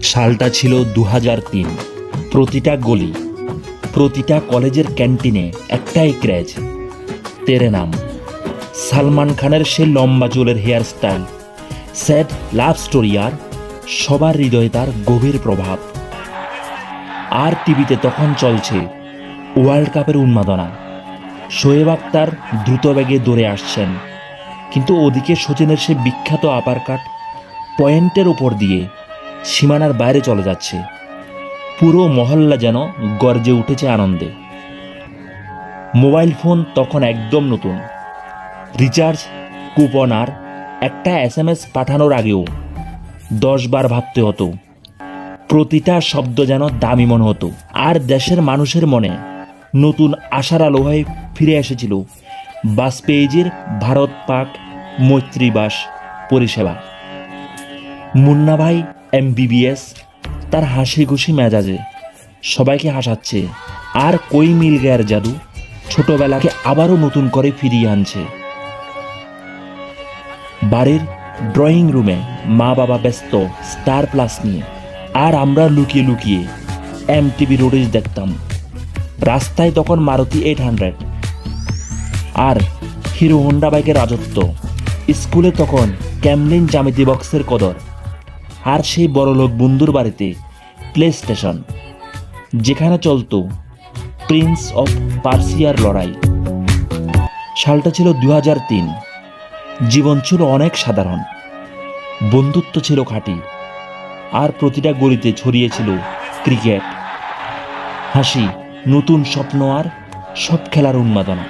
সালটা ছিল 2003। প্রতিটা গলি, প্রতিটা কলেজের ক্যান্টিনে একটাই ক্রেজ, তেরে নাম। সালমান খানের সে লম্বা চুলের hair style, sad love story, আর সবার হৃদয়ে তার গভীর প্রভাব। আর টিভিতে তখন চলছে ওয়ার্ল্ড কাপের উন্মাদনা। শোয়েব আখতার দ্রুত বেগে দৌড়ে আসছেন, কিন্তু ওদিকে সচিনের সে বিখ্যাত আপার কাট পয়েন্টের উপর দিয়ে সীমানার বাইরে চলে যাচ্ছে। পুরো মহল্লা যেন গর্জে উঠেছে আনন্দে। মোবাইল ফোন তখন একদম নতুন। রিচার্জ, কুপন আর একটা SMS পাঠানোর আগেও 10 বার ভাবতে হতো। প্রতিটা শব্দ যেন দামি মনে হতো। আর দেশের মানুষের মনে নতুন আশার আলো হয়ে ফিরে এসেছিল বাজপেয়ীজির ভারত পাক মৈত্রীবাস পরিষেবা। মুন্না ভাই MBBS তার হাসি খুশি মেজাজে সবাইকে হাসাচ্ছে, আর কই মিল গেয়ার জাদু ছোটবেলাকে আবারও নতুন করে ফিরিয়ে আনছে। বাড়ির ড্রয়িং রুমে মা বাবা ব্যস্ত স্টার প্লাস নিয়ে, আর আমরা লুকিয়ে লুকিয়ে MTV রোডিজ দেখতাম। রাস্তায় তখন মারুতি 800 আর হিরো হোন্ডা বাইকের রাজত্ব। স্কুলে তখন ক্যামলিন জ্যামিতি বক্সের কদর, আর সেই বড়লোক বন্ধুর বাড়িতে প্লে স্টেশন, যেখানে চলতো প্রিন্স অফ পার্সিয়ার লড়াই। সালটা ছিল 2003। জীবন ছিল অনেক সাধারণ, বন্ধুত্ব ছিল খাঁটি, আর প্রতিটা গলিতে ছড়িয়েছিল ক্রিকেট, হাসি, নতুন স্বপ্ন আর সব খেলার উন্মাদনা।